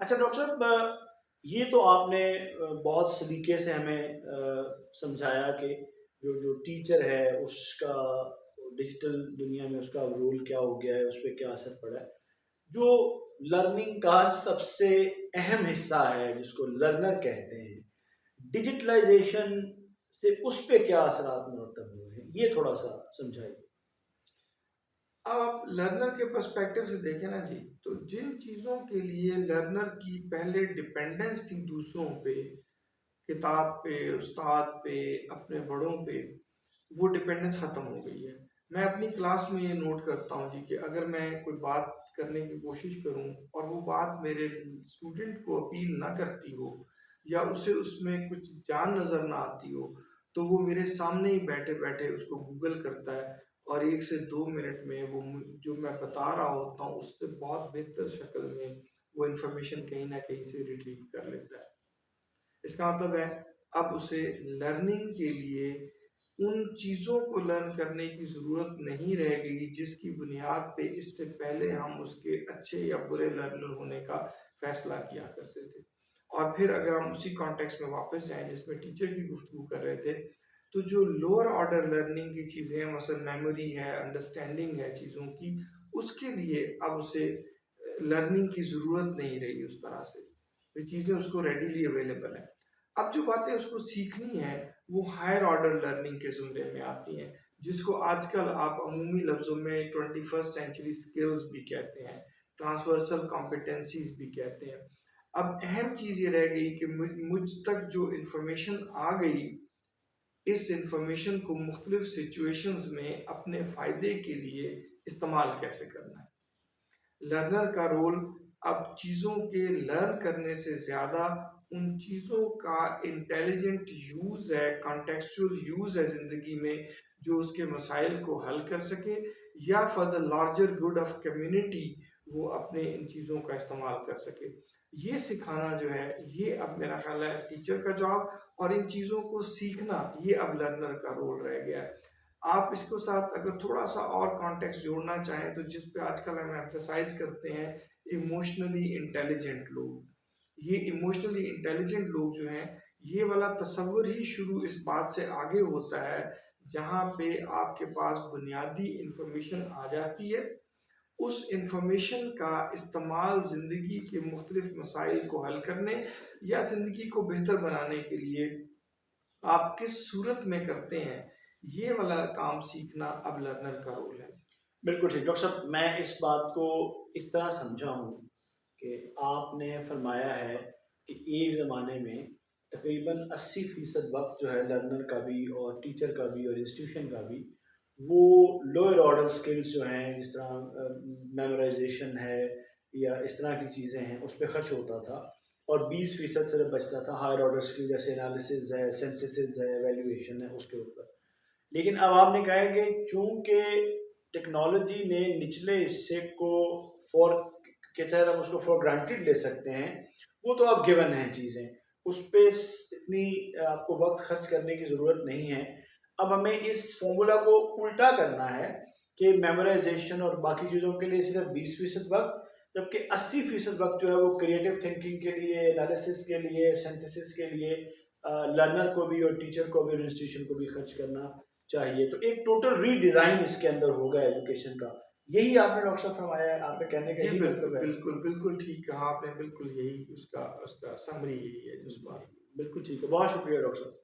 अच्छा डॉक्टर साहब, ये तो आपने बहुत सलीके से हमें समझाया कि जो जो टीचर है उसका डिजिटल दुनिया में उसका रोल क्या हो गया है, उस पे क्या असर पड़ा है। जो लर्निंग का सबसे अहम हिस्सा है जिसको लर्नर कहते हैं, डिजिटलाइजेशन से उस पे क्या असरात मुरतब हुए हैं, ये थोड़ा सा समझाइए। अब आप लर्नर के पर्सपेक्टिव से देखें ना जी, तो जिन चीज़ों के लिए लर्नर की पहले डिपेंडेंस थी दूसरों पे, किताब पे, उस्ताद पे, अपने बड़ों पे, वो डिपेंडेंस ख़त्म हो गई है। मैं अपनी क्लास में ये नोट करता हूँ जी कि अगर मैं कोई बात करने की कोशिश करूँ और वो बात मेरे स्टूडेंट को अपील ना करती हो या उसे उसमें कुछ जान नज़र ना आती हो, तो वो मेरे सामने ही बैठे-बैठे उसको गूगल करता है और 1 से 2 मिनट में वो जो मैं बता रहा होता हूँ उससे बहुत बेहतर शक्ल में वो इन्फॉर्मेशन कहीं न कहीं से रिट्रीव कर लेता है। इसका मतलब है अब उसे लर्निंग के लिए उन चीज़ों को लर्न करने की ज़रूरत नहीं रह गई जिसकी बुनियाद पे इससे पहले हम उसके अच्छे या बुरे लर्नर होने का फैसला किया करते थे। और फिर अगर हम उसी कॉन्टेक्स्ट में वापस जाएँ जिसमें टीचर की गुफ्तगू कर रहे थे, तो जो लोअर ऑर्डर लर्निंग की चीज़ें हैं, मसलन मेमोरी है, अंडरस्टैंडिंग है चीज़ों की, उसके लिए अब उसे लर्निंग की ज़रूरत नहीं रही उस तरह से। ये चीज़ें उसको रेडीली अवेलेबल हैं। अब जो बातें उसको सीखनी है वो हायर ऑर्डर लर्निंग के ज़ुमरे में आती हैं, जिसको आजकल आप अमूमी लफ्ज़ों में 21st सेंचुरी स्किल्स भी कहते हैं, ट्रांसवर्सल कॉम्पिटेंसीज़ भी कहते हैं। अब अहम चीज़ ये रह गई कि मुझ तक जो इन्फॉर्मेशन आ गई, इस इन्फॉर्मेशन को मुख्तलिफ सिचुएशंस में अपने फ़ायदे के लिए इस्तेमाल कैसे करना है। लर्नर का रोल अब चीज़ों के लर्न करने से ज़्यादा उन चीज़ों का इंटेलिजेंट यूज़ है, कॉन्टेक्सचुअल यूज़ है ज़िंदगी में, जो उसके मसाइल को हल कर सके या for the larger good of community वो अपने इन चीज़ों का इस्तेमाल कर सके। ये सिखाना जो है, ये अब मेरा ख्याल है टीचर का जॉब, और इन चीज़ों को सीखना ये अब लर्नर का रोल रह गया है। आप इसको साथ अगर थोड़ा-सा और कॉन्टेक्स्ट जोड़ना चाहें तो जिस पे आजकल हम एम्फसाइज़ करते हैं, इमोशनली इंटेलिजेंट लोग। ये इमोशनली इंटेलिजेंट लोग जो हैं, ये वाला तसव्वुर ही शुरू इस बात से आगे होता है, जहाँ पे आपके पास बुनियादी इन्फॉर्मेशन आ जाती है, उस इन्फॉर्मेशन का इस्तेमाल ज़िंदगी के मुख्तलिफ मसाइल को हल करने या ज़िंदगी को बेहतर बनाने के लिए आप किस सूरत में करते हैं, ये वाला काम सीखना अब लर्नर का रोल है। बिल्कुल ठीक डॉक्टर साहब, मैं इस बात को इस तरह समझा हूँ कि आपने फरमाया है कि एक ज़माने में तकरीबन 80% वक्त जो है लर्नर का भी और टीचर का भी और इंस्टीट्यूशन का भी वो लोअर ऑर्डर स्किल्स जो हैं, जिस तरह मेमोराइजेशन है या इस तरह की चीज़ें हैं, उस पे खर्च होता था और 20% सिर्फ बचता था हायर ऑर्डर स्किल, जैसे एनालिसिस है, सिंथेसिस है, एवेल्युएशन है, उसके ऊपर। लेकिन अब आपने कहा है कि चूंकि टेक्नोलॉजी ने निचले हिस्से को फॉर के तहत हम उसको फॉर ग्रांटेड ले सकते हैं, वो तो अब गिवन है चीज़ें, उस पे इतनी आपको वक्त खर्च करने की ज़रूरत नहीं है। अब हमें इस फॉर्मूला को उल्टा करना है कि मेमोराइजेशन और बाकी चीज़ों के लिए सिर्फ 20% वक्त, जबकि 80% वक्त जो है वो क्रिएटिव थिंकिंग के लिए, एनालिसिस के लिए, सिंथेसिस के लिए लर्नर को भी और टीचर को भी और इंस्टीट्यूशन को भी खर्च करना चाहिए। तो एक टोटल रीडिज़ाइन इसके अंदर होगा एजुकेशन का। यही आपने डॉक्टर साहब फरमाया है, आपके कहने का जी, यही बिल्कुल, मतलब है? बिल्कुल, बिल्कुल ठीक कहा आपने, बिल्कुल यही उसका उसका समरी यही है, जज़्बा। बिल्कुल ठीक है। बहुत शुक्रिया डॉक्टर साहब।